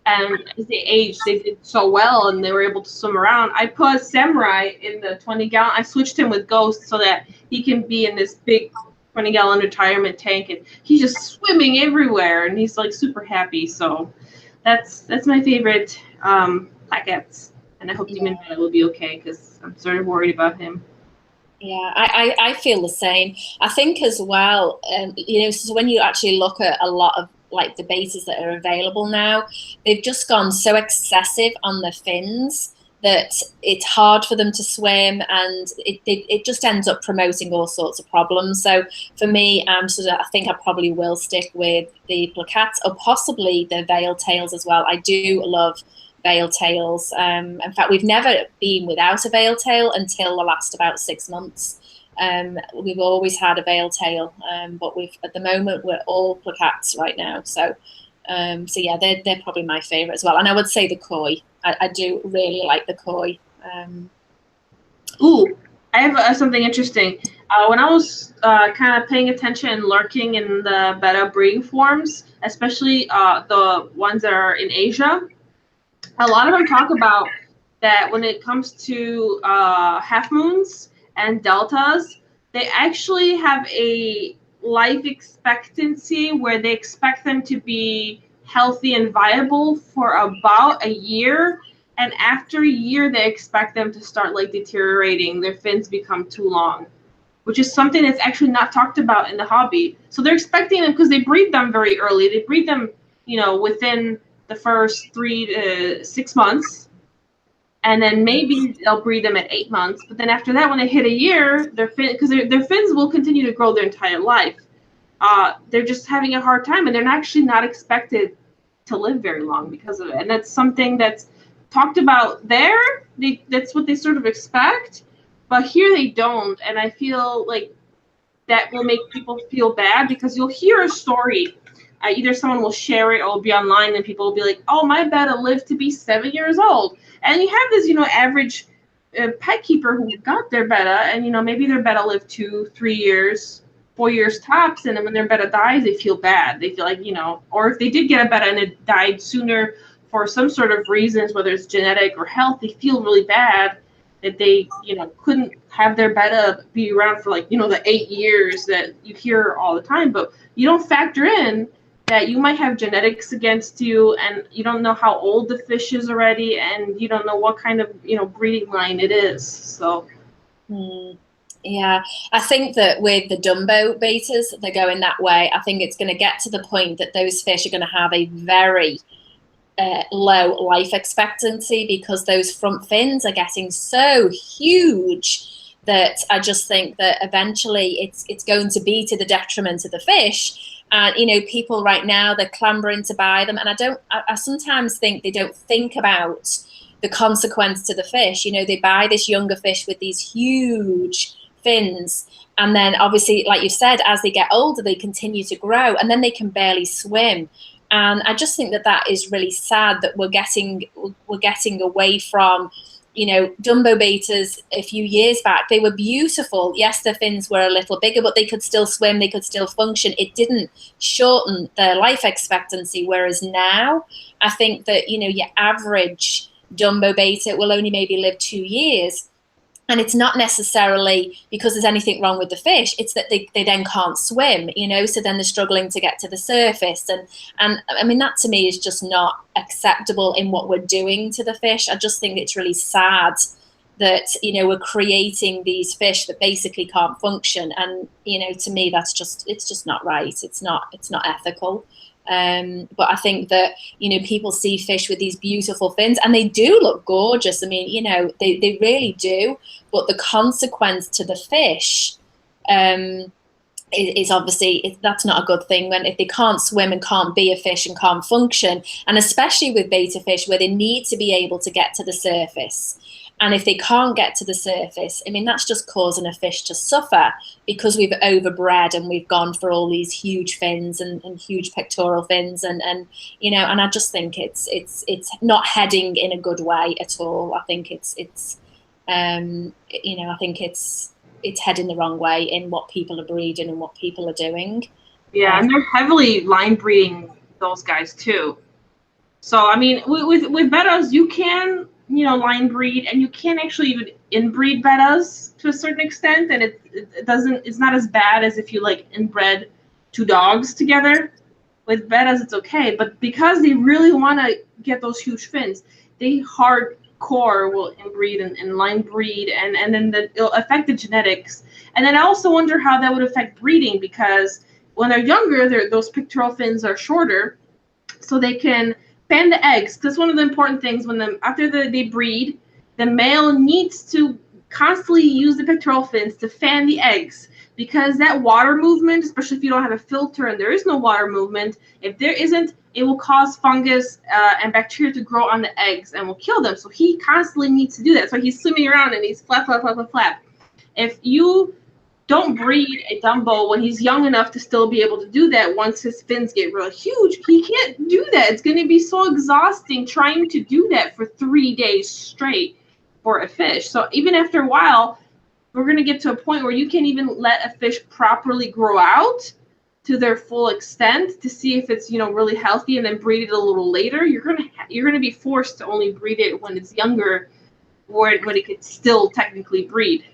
and as they aged, they did so well, and they were able to swim around. I put Samurai in the 20-gallon. I switched him with Ghost so that he can be in this big 20-gallon retirement tank, and he's just swimming everywhere, and he's like super happy. So that's my favorite plaquettes, and I hope Demon Betta will be okay because I'm sort of worried about him. Yeah, I feel the same. I think as well, so when you actually look at a lot of like the betas that are available now, they've just gone so excessive on the fins that it's hard for them to swim, and it just ends up promoting all sorts of problems. So for me, I think I probably will stick with the plaquettes or possibly the veil tails as well. I do love veil tails. In fact, we've never been without a veil tail until the last about 6 months. We've always had a veil tail, but at the moment we're all plaquettes right now. So yeah, they're probably my favorite as well. And I would say the koi. I do really like the koi. Ooh, I have something interesting. When I was kind of paying attention and lurking in the Betta breeding forums, especially the ones that are in Asia, a lot of them talk about that when it comes to half moons and deltas, they actually have a life expectancy where they expect them to be healthy and viable for about a year. And after a year, they expect them to start like deteriorating. Their fins become too long, which is something that's actually not talked about in the hobby. So they're expecting them because they breed them very early. They breed them, within the first 3 to 6 months, and then maybe they'll breed them at 8 months. But then after that, when they hit a year, their fins will continue to grow their entire life. They're just having a hard time, and they're actually not expected to live very long because of it. And that's something that's talked about there. That's what they sort of expect, but here they don't. And I feel like that will make people feel bad because you'll hear a story. Either someone will share it or it'll be online and people will be like, oh, my Betta lived to be 7 years old. And you have this, average pet keeper who got their Betta and, maybe their Betta lived 2, 3 years, 4 years tops. And then when their Betta dies, they feel bad. They feel like, or if they did get a Betta and it died sooner for some sort of reasons, whether it's genetic or health, they feel really bad that they, couldn't have their Betta be around for like, the 8 years that you hear all the time. But you don't factor in that you might have genetics against you and you don't know how old the fish is already and you don't know what kind of, breeding line it is. So. Yeah, I think that with the Dumbo betas, they're going that way. I think it's going to get to the point that those fish are going to have a very low life expectancy because those front fins are getting so huge that I just think that eventually it's going to be to the detriment of the fish. And people right now, they're clambering to buy them, and I sometimes think they don't think about the consequence to the fish. They buy this younger fish with these huge fins, and then obviously, like you said, as they get older, they continue to grow, and then they can barely swim. And I just think that is really sad that we're getting away from, Dumbo betas a few years back. They were beautiful. Yes, their fins were a little bigger, but they could still swim. They could still function. It didn't shorten their life expectancy. Whereas now, I think that, your average Dumbo beta will only maybe live 2 years. And it's not necessarily because there's anything wrong with the fish. It's that they then can't swim, so then they're struggling to get to the surface. And I mean, that to me is just not acceptable in what we're doing to the fish. I just think it's really sad that, we're creating these fish that basically can't function. And, to me, it's just not right. It's not ethical. But I think that, people see fish with these beautiful fins and they do look gorgeous. I mean, they really do. But the consequence to the fish is obviously, that's not a good thing if they can't swim and can't be a fish and can't function. And especially with beta fish where they need to be able to get to the surface. And if they can't get to the surface, I mean, that's just causing a fish to suffer because we've overbred and we've gone for all these huge fins and huge pectoral fins. And I just think it's not heading in a good way at all. I think it's heading the wrong way in what people are breeding and what people are doing. Yeah, and they're heavily line breeding those guys too. So, I mean, with Bettas, you can, line breed, and you can actually even inbreed Bettas to a certain extent, and it's not as bad as if you like inbred 2 dogs together. With Bettas, it's okay, but because they really want to get those huge fins, they hard core will inbreed and line breed, and then it'll affect the genetics. And then I also wonder how that would affect breeding, because when they're younger, those pectoral fins are shorter, so they can fan the eggs. Because one of the important things after they breed, the male needs to constantly use the pectoral fins to fan the eggs, because that water movement, especially if you don't have a filter and there is no water movement, if there isn't, it will cause fungus and bacteria to grow on the eggs and will kill them. So he constantly needs to do that. So he's swimming around and he's flap, flap, flap, flap, flap. If you don't breed a Dumbo when he's young enough to still be able to do that, once his fins get real huge, he can't do that. It's going to be so exhausting trying to do that for 3 days straight for a fish. So even after a while, we're going to get to a point where you can't even let a fish properly grow out to their full extent to see if it's, really healthy, and then breed it a little later. You're going to be forced to only breed it when it's younger, when it could still technically breed.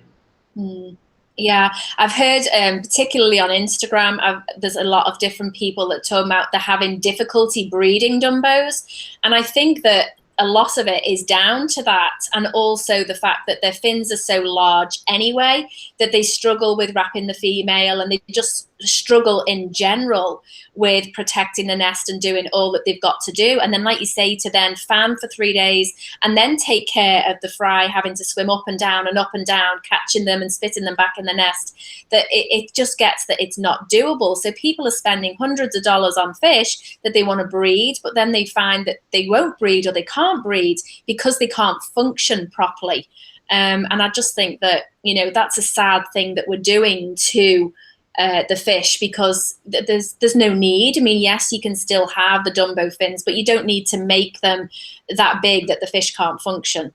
Yeah, I've heard, particularly on Instagram, there's a lot of different people that talk about they're having difficulty breeding Dumbos, and I think that a lot of it is down to that, and also the fact that their fins are so large anyway that they struggle with wrapping the female, and they just struggle in general with protecting the nest and doing all that they've got to do. And then, like you say, to then fan for 3 days and then take care of the fry having to swim up and down, catching them and spitting them back in the nest, that it just gets that it's not doable. So people are spending hundreds of dollars on fish that they want to breed, but then they find that they won't breed or they can't breed because they can't function properly. And I just think that, that's a sad thing that we're doing to the fish, because there's no need. I mean, yes, you can still have the Dumbo fins, but you don't need to make them that big that the fish can't function.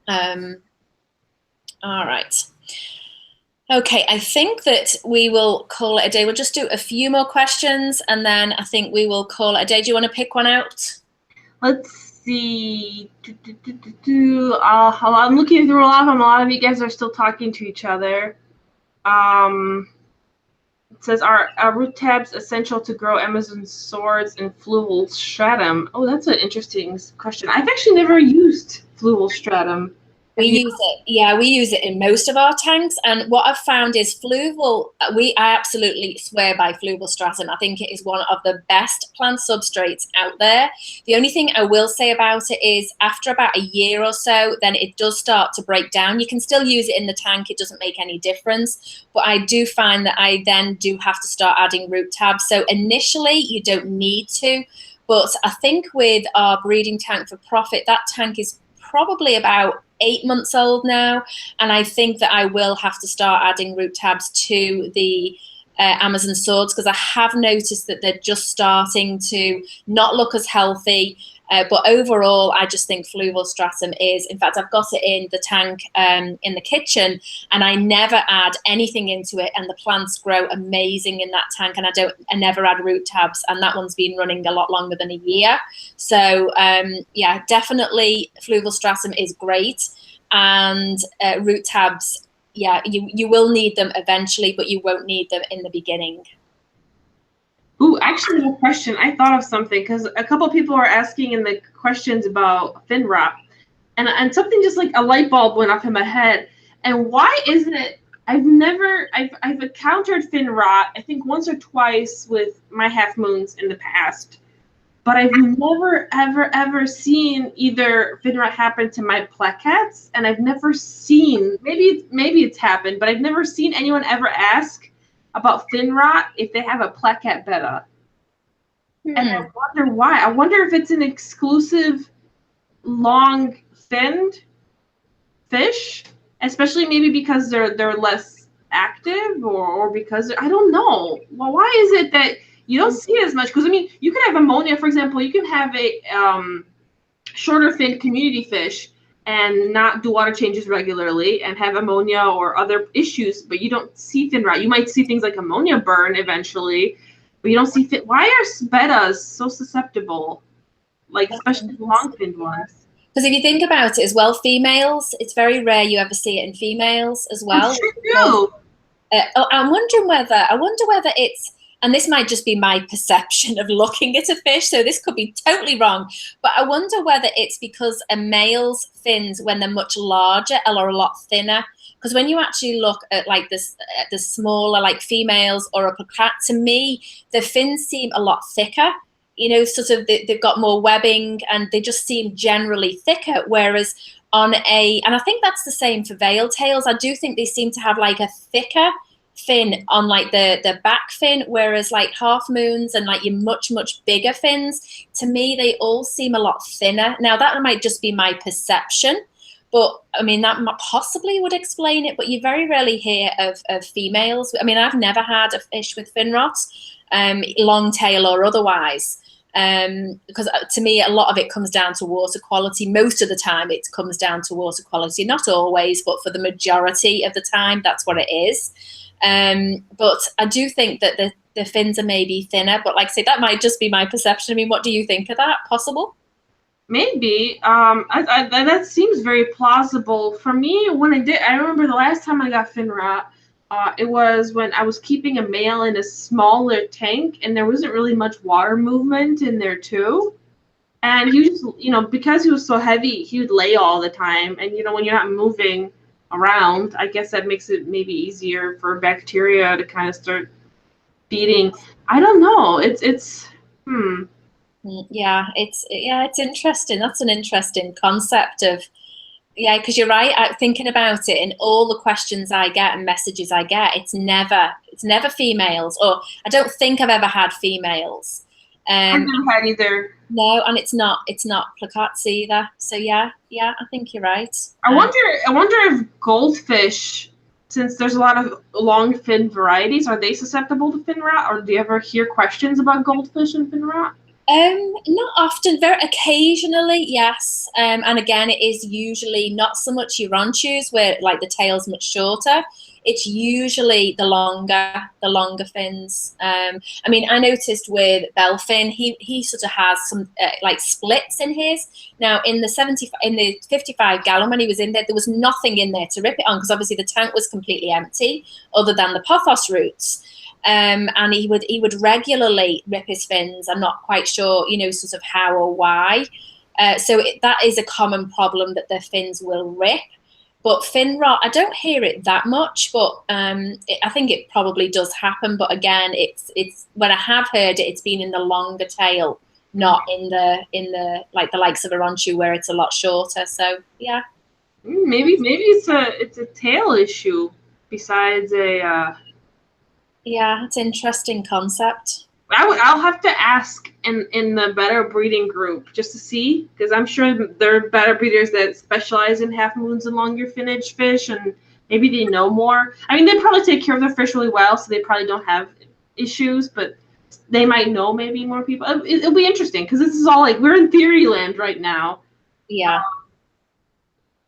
All right. Okay, I think that we will call it a day. We'll just do a few more questions, and then I think we will call it a day. Do you want to pick one out? Let's see. I'm looking through a lot of them. A lot of you guys are still talking to each other. It says, are root tabs essential to grow Amazon swords and fluval stratum? Oh, that's an interesting question. I've actually never used fluval stratum. We use it. Yeah, we use it in most of our tanks. And what I've found is fluval, I absolutely swear by fluval stratum. I think it is one of the best plant substrates out there. The only thing I will say about it is after about a year or so, then it does start to break down. You can still use it in the tank. It doesn't make any difference. But I do find that I then do have to start adding root tabs. So initially, you don't need to. But I think with our breeding tank for profit, that tank is probably about 8 months old now, and I think that I will have to start adding root tabs to the Amazon swords, because I have noticed that they're just starting to not look as healthy. But overall, I just think fluval stratum is, in fact, I've got it in the tank in the kitchen, and I never add anything into it, and the plants grow amazing in that tank, and I never add root tabs, and that one's been running a lot longer than a year. So yeah, definitely fluval stratum is great, and root tabs, yeah, you will need them eventually, but you won't need them in the beginning. Ooh, actually, a question. I thought of something, because a couple people are asking in the questions about fin rot, and something just like a light bulb went off in my head. And why isn't it? I've encountered fin rot, I think once or twice with my half moons in the past, but I've never ever seen either fin rot happen to my plaquettes, and I've never seen, maybe it's happened, but I've never seen anyone ever ask about fin rot if they have a plaquette betta. And I wonder why. I wonder if it's an exclusive long-finned fish, especially maybe because they're less active, or because I don't know. Well, why is it that you don't see it as much? Because I mean, you can have ammonia, for example. You can have a shorter finned community fish and not do water changes regularly and have ammonia or other issues, but you don't see fin rot. You might see things like ammonia burn eventually, but you don't see fin. Why are bettas so susceptible, like especially long-finned ones? Because if you think about it as well, females, it's very rare you ever see it in females as well. That's true. I wonder whether it's, and this might just be my perception of looking at a fish, so this could be totally wrong, but I wonder whether it's because a male's fins, when they're much larger, are a lot thinner. Because when you actually look at like this, the smaller like females or a placat, to me, the fins seem a lot thicker. You know, sort of they've got more webbing and they just seem generally thicker. Whereas and I think that's the same for veil tails. I do think they seem to have like a thicker fin on like the back fin, whereas like half moons and like your much bigger fins, to me they all seem a lot thinner. Now that might just be my perception, but I mean that possibly would explain it. But you very rarely hear of females. I mean, I've never had a fish with fin rot, long tail or otherwise. Because to me, a lot of it comes down to water quality. Most of the time, it comes down to water quality. Not always, but for the majority of the time, that's what it is. But I do think that the fins are maybe thinner. But like I say, that might just be my perception. I mean, what do you think of that? Possible? Maybe. That seems very plausible. For me, I remember the last time I got fin rot, it was when I was keeping a male in a smaller tank, and there wasn't really much water movement in there too. And he was just, because he was so heavy, he would lay all the time. And, when you're not moving around, I guess that makes it maybe easier for bacteria to kind of start feeding. I don't know. Yeah, it's interesting. That's an interesting concept of, yeah, because you're right. Thinking about it, in all the questions I get and messages I get, it's never females, or I don't think I've ever had females. I've never had either. No, and it's not placats either. So yeah, I think you're right. I wonder if goldfish, since there's a lot of long fin varieties, are they susceptible to fin rot, or do you ever hear questions about goldfish and fin rot? Not often, very occasionally, yes. And again, it is usually not so much your ronchus where like the tail's much shorter. It's usually the longer fins. I mean, I noticed with bellfin, he sort of has some like splits in his. Now in the 55 gallon when he was in there was nothing in there to rip it on, because obviously the tank was completely empty other than the pothos roots. And he would regularly rip his fins. I'm not quite sure, sort of how or why. So that is a common problem, that their fins will rip. But fin rot, I don't hear it that much, but I think it probably does happen. But again, it's when I have heard it, it's been in the longer tail, not in the like the likes of a ronchu where it's a lot shorter. So yeah, maybe it's a tail issue besides a. Yeah, it's an interesting concept. I'll have to ask in the better breeding group just to see, because I'm sure there are better breeders that specialize in half moons and longer finnage fish, and maybe they know more. I mean, they probably take care of their fish really well, so they probably don't have issues, but they might know maybe more people. It'll be interesting, because this is all like, we're in theory land right now. Yeah.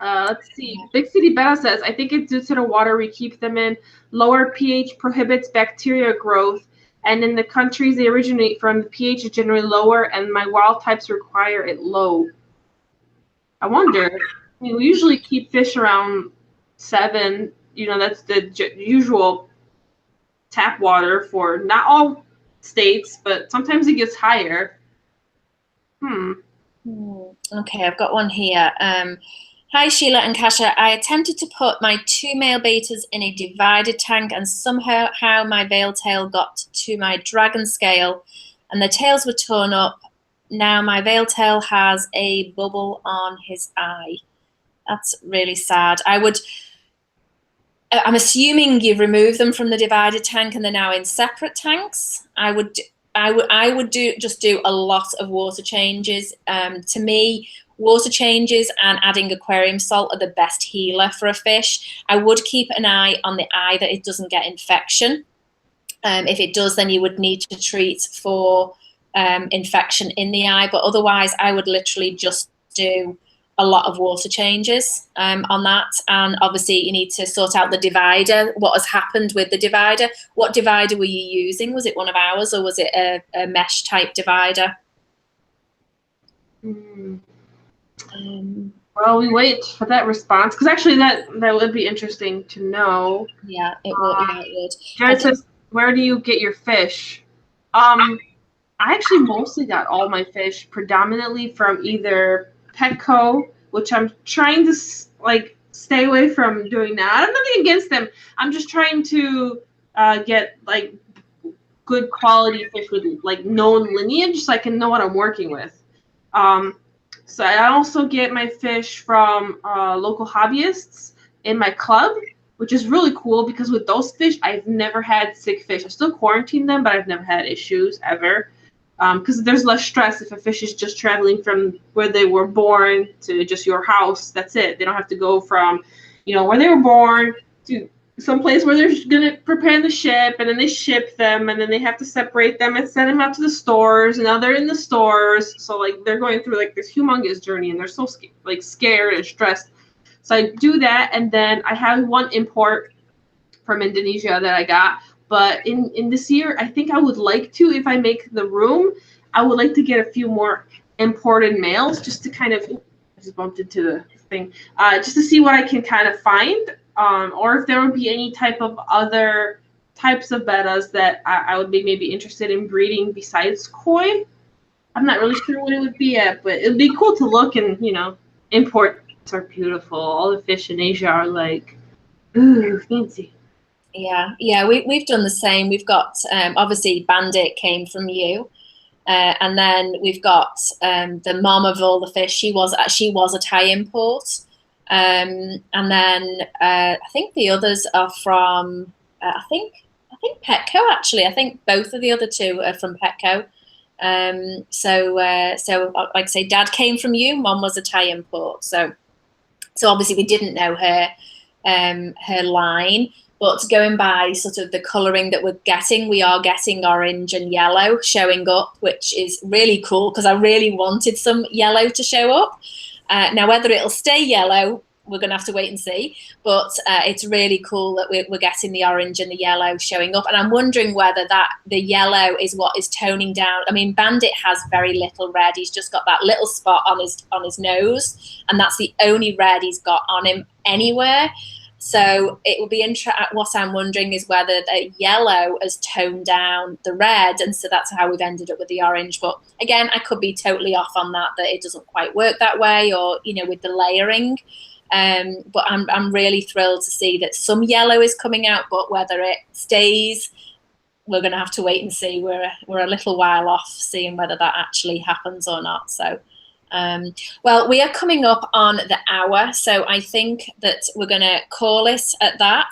Let's see. Big City Betta says, I think it's due to the water we keep them in. Lower pH prohibits bacteria growth, and in the countries they originate from, the pH is generally lower, and my wild types require it low. I wonder. I mean, we usually keep fish around 7. That's the usual tap water for not all states, but sometimes it gets higher. Okay, I've got one here. Hi, Sheila and Kasha. I attempted to put my 2 male betas in a divided tank, and somehow my veil tail got to my dragon scale and the tails were torn up. Now my veil tail has a bubble on his eye. That's really sad. I'm assuming you've removed them from the divided tank and they're now in separate tanks. I would do a lot of water changes. To me, water changes and adding aquarium salt are the best healer for a fish. I would keep an eye on the eye that it doesn't get infection. If it does, then you would need to treat for infection in the eye. But otherwise, I would literally just do a lot of water changes on that. And obviously, you need to sort out the divider, what has happened with the divider. What divider were you using? Was it one of ours, or was it a mesh type divider? Well, we wait for that response, because actually that would be interesting to know. Yeah, it would. Jared says, where do you get your fish? I actually mostly got all my fish predominantly from either Petco, which I'm trying to like stay away from doing that. I have nothing against them. I'm just trying to get like good quality fish with like known lineage, so I can know what I'm working with. Um, so I also get my fish from local hobbyists in my club, which is really cool because with those fish, I've never had sick fish. I still quarantine them, but I've never had issues ever. Because there's less stress if a fish is just traveling from where they were born to just your house. That's it. They don't have to go from, where they were born to someplace where they're gonna prepare the ship, and then they ship them, and then they have to separate them and send them out to the stores. And now they're in the stores, so like they're going through like this humongous journey, and they're so scared and stressed. So I do that, and then I have one import from Indonesia that I got. But in this year, I think I would like to, if I make the room, I would like to get a few more imported males just to kind of, I just bumped into the thing, just to see what I can kind of find, or if there would be any type of other types of bettas that I would be maybe interested in breeding besides koi. I'm not really sure what it would be at, but it would be cool to look and, imports are beautiful. All the fish in Asia are like, ooh, fancy. Yeah, we've done the same. We've got obviously Bandit came from you, and then we've got the mom of all the fish. She was a Thai import, and then I think the others are from I think Petco actually. I think both of the other two are from Petco. So like I say, Dad came from you. Mom was a Thai import. So obviously we didn't know her line. But going by sort of the colouring that we're getting, we are getting orange and yellow showing up, which is really cool because I really wanted some yellow to show up. Now, whether it'll stay yellow, we're going to have to wait and see. But it's really cool that we're getting the orange and the yellow showing up. And I'm wondering whether the yellow is what is toning down. I mean, Bandit has very little red. He's just got that little spot on his nose. And that's the only red he's got on him anywhere. So it will be interesting. What I'm wondering is whether the yellow has toned down the red, and so that's how we've ended up with the orange. But again, I could be totally off on that it doesn't quite work that way, or with the layering. But I'm really thrilled to see that some yellow is coming out, but whether it stays, we're going to have to wait and see. We're a little while off seeing whether that actually happens or not. So. Well, we are coming up on the hour, so I think that we're going to call it at that.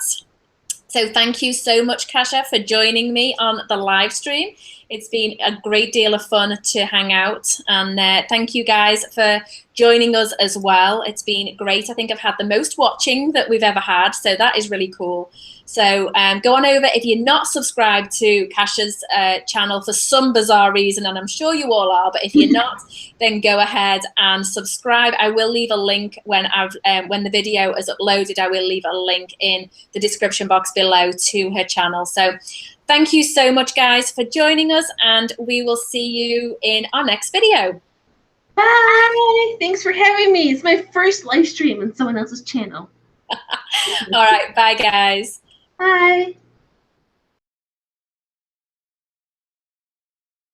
So thank you so much, Kasia, for joining me on the live stream. It's been a great deal of fun to hang out, and thank you guys for joining us as well. It's been great. I think I've had the most watching that we've ever had, so that is really cool. So go on over if you're not subscribed to Kasia's channel for some bizarre reason, and I'm sure you all are, but if you're not, then go ahead and subscribe. I will leave a link when the video is uploaded. I will leave a link in the description box below to her channel. So thank you so much, guys, for joining us, and we will see you in our next video. Bye. Thanks for having me. It's my first live stream on someone else's channel. All right. Bye, guys. Bye.